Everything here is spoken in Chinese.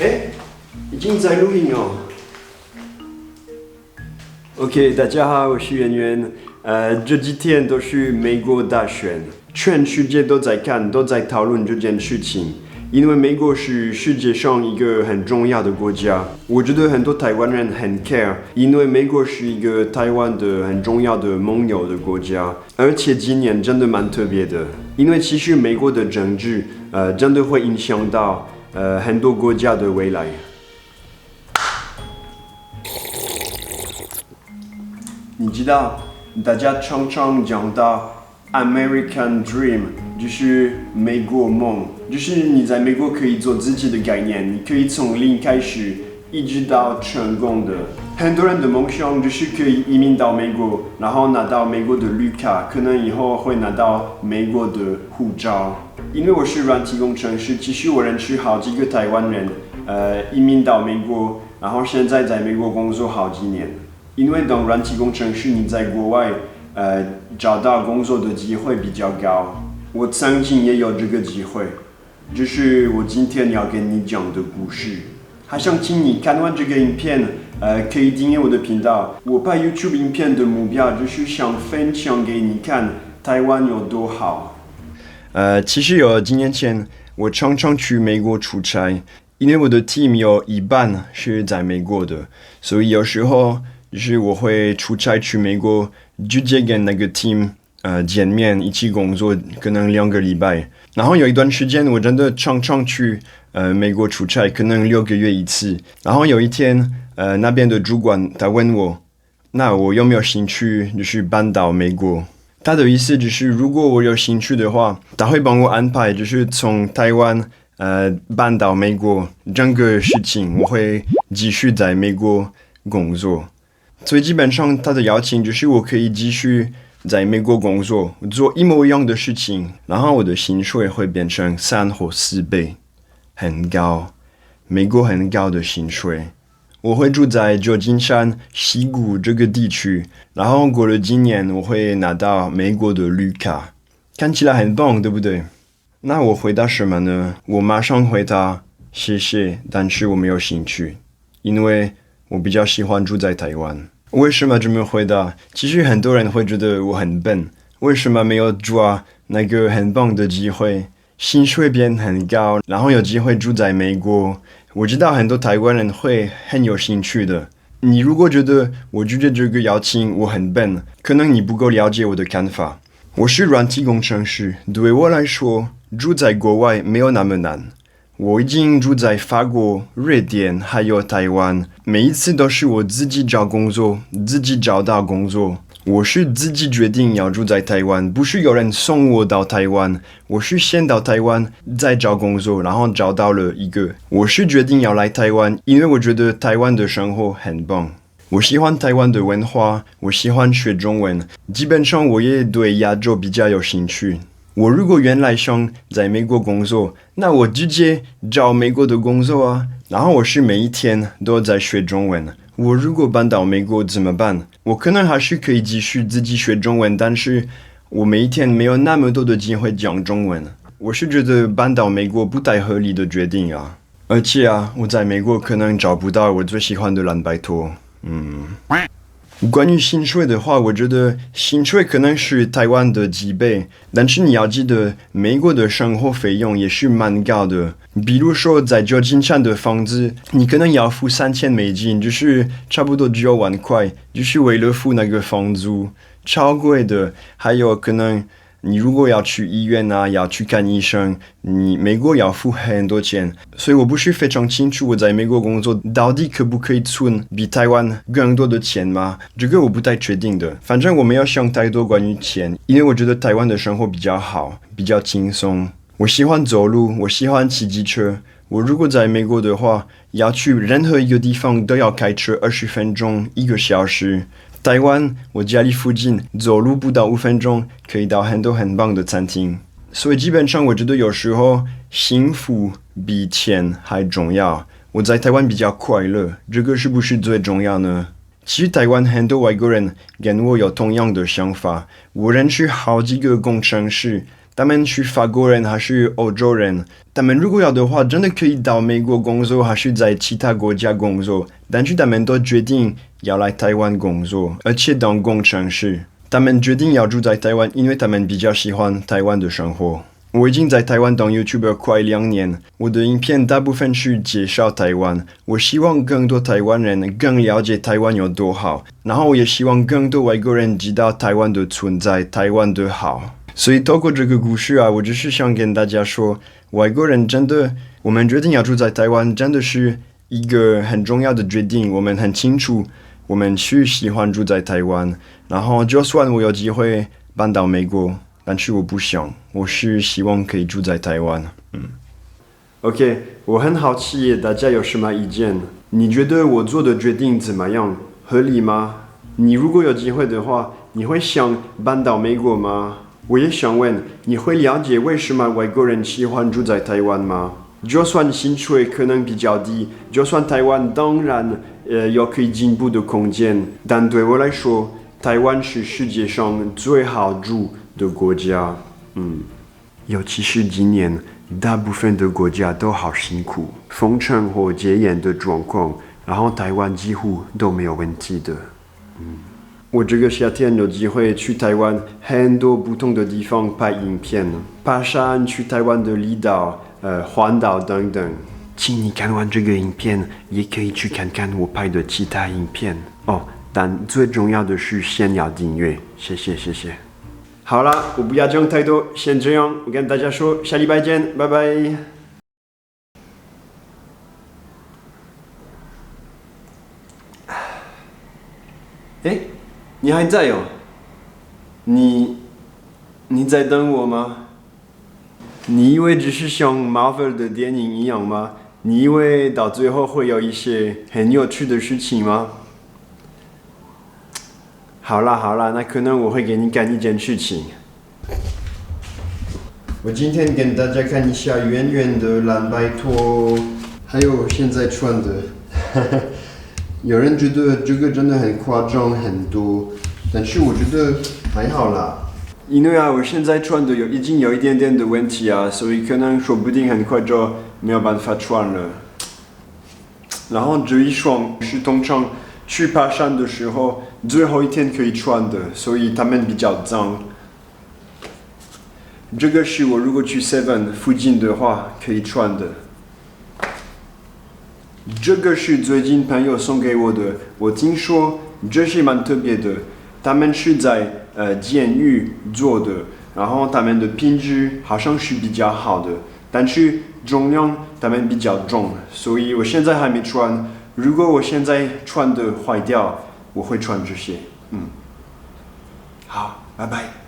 哎，已经在录音哦。OK， 大家好，我是圆圆。这几天都是美国大选，全世界都在看，都在讨论这件事情。因为美国是世界上一个很重要的国家，我觉得很多台湾人很 care， 因为美国是一个台湾的很重要的盟友的国家，而且今年真的蛮特别的，因为其实美国的政治，真的会影响到很多国家的未来。你知道，大家常常讲到 American Dream， 就是美国梦，就是你在美国可以做自己的概念，你可以从零开始，一直到成功的。很多人的梦想就是可以移民到美国，然后拿到美国的绿卡，可能以后会拿到美国的护照。因为我是软体工程师，其实我认识好几个台湾人，移民到美国，然后现在在美国工作好几年。因为当软体工程师，你在国外，找到工作的机会比较高。我曾经也有这个机会，就是我今天要跟你讲的故事。还想请你看完这个影片，可以订阅我的频道。我拍 YouTube 影片的目标就是想分享给你看台湾有多好。其实有几年前，我常常去美国出差，因为我的 team 有一半是在美国的，所以有时候就是我会出差去美国，直接跟那个 team 见面，一起工作，可能2个礼拜。然后有一段时间，我真的常常去美国出差，可能6个月一次。然后有一天，那边的主管他问我，那我有没有兴趣就是搬到美国？他的意思就是，如果我有兴趣的话，他会帮我安排，就是从台湾搬到美国，整个事情我会继续在美国工作。所以基本上他的邀请就是我可以继续在美国工作，做一模一样的事情，然后我的薪水会变成3或4倍，很高，美国很高的薪水。我会住在旧金山、西谷这个地区，然后过了几年我会拿到美国的绿卡，看起来很棒，对不对？那我回答什么呢？我马上回答谢谢，但是我没有兴趣，因为我比较喜欢住在台湾。为什么这么回答？其实很多人会觉得我很笨，为什么没有抓那个很棒的机会？薪水变很高，然后有机会住在美国。我知道很多台湾人会很有兴趣的。你如果觉得我拒绝这个邀请我很笨，可能你不够了解我的看法。我是软体工程师，对我来说，住在国外没有那么难。我已经住在法国、瑞典还有台湾，每一次都是我自己找工作，自己找到工作。我是自己决定要住在台湾，不是有人送我到台湾。我是先到台湾，再找工作，然后找到了一个。我是决定要来台湾，因为我觉得台湾的生活很棒。我喜欢台湾的文化，我喜欢学中文。基本上我也对亚洲比较有兴趣。我如果原来想在美国工作，那我直接找美国的工作啊。然后我是每一天都在学中文。我如果搬到美国怎么办？我可能还是可以继续自己学中文，但是我每一天没有那么多的机会讲中文。我是觉得搬到美国不太合理的决定啊。而且啊，我在美国可能找不到我最喜欢的蓝白拖。关于薪水的话，我觉得薪水可能是台湾的几倍，但是你要记得，美国的生活费用也是蛮高的。比如说，在旧金山的房子，你可能要付$3000，就是差不多9万块，就是为了付那个房租，超贵的。还有可能你如果要去医院啊，要去看医生，你美国要付很多钱，所以我不是非常清楚我在美国工作到底可不可以存比台湾更多的钱吗？这个我不太确定的。反正我没有想太多关于钱，因为我觉得台湾的生活比较好，比较轻松。我喜欢走路，我喜欢骑机车。我如果在美国的话，要去任何一个地方都要开车20分钟，1个小时。台湾，我家里附近走路不到5分钟，可以到很多很棒的餐厅。所以基本上我觉得有时候幸福比钱还重要。我在台湾比较快乐，这个是不是最重要呢？其实台湾很多外国人跟我有同样的想法。我认识好几个工程师，他们是法国人还是欧洲人，他们如果要的话，真的可以到美国工作，还是在其他国家工作，但是他们都决定要来台湾工作，而且当工程师。他们决定要住在台湾，因为他们比较喜欢台湾的生活。我已经在台湾当 YouTuber 快2年，我的影片大部分是介绍台湾。我希望更多台湾人更了解台湾有多好，然后我也希望更多外国人知道台湾的存在，台湾的好。所以透过这个故事啊，我只是想跟大家说，外国人真的，我们决定要住在台湾，真的是一个很重要的决定。我们很清楚，我们是喜欢住在台湾，然后就算我有机会搬到美国。但是我不想，我是希望可以住在台湾。OK， 我很好奇，大家有什么意见？你觉得我做的决定怎么样？合理吗？你如果有机会的话，你会想搬到美国吗？我也想问，你会了解为什么外国人喜欢住在台湾吗？就算薪水可能比较低，就算台湾当然有可以进步的空间，但对我来说，台湾是世界上最好住的国家，尤其是今年，大部分的国家都好辛苦，封城或戒严的状况，然后台湾几乎都没有问题的。我这个夏天有机会去台湾很多不同的地方拍影片，爬山，去台湾的离岛、环岛等等。请你看完这个影片，也可以去看看我拍的其他影片哦。但最重要的是先要订阅，谢谢。好啦，我不要讲太多，先这样。我跟大家说，下礼拜见，拜拜。你还在哦？你在等我吗？你以为只是像 Marvel 的电影一样吗？你以为到最后会有一些很有趣的事情吗？好啦，那可能我会给你干一件事情。我今天跟大家看一下圆圆的蓝白拖，还有我现在穿的。有人觉得这个真的很夸张很多，但是我觉得还好啦。因为我现在穿的已经有一点点的问题啊，所以可能说不定很快就没有办法穿了。然后这一双是通常去爬山的时候最后一天可以穿的，所以它们比较脏。这个是我如果去 Seven 附近的话可以穿的。这个是最近朋友送给我的，我听说这是蛮特别的，他们是在监狱做的，然后他们的品质好像是比较好的，但是重量他们比较重，所以我现在还没穿。如果我现在穿的坏掉，我会穿这些。好，拜拜。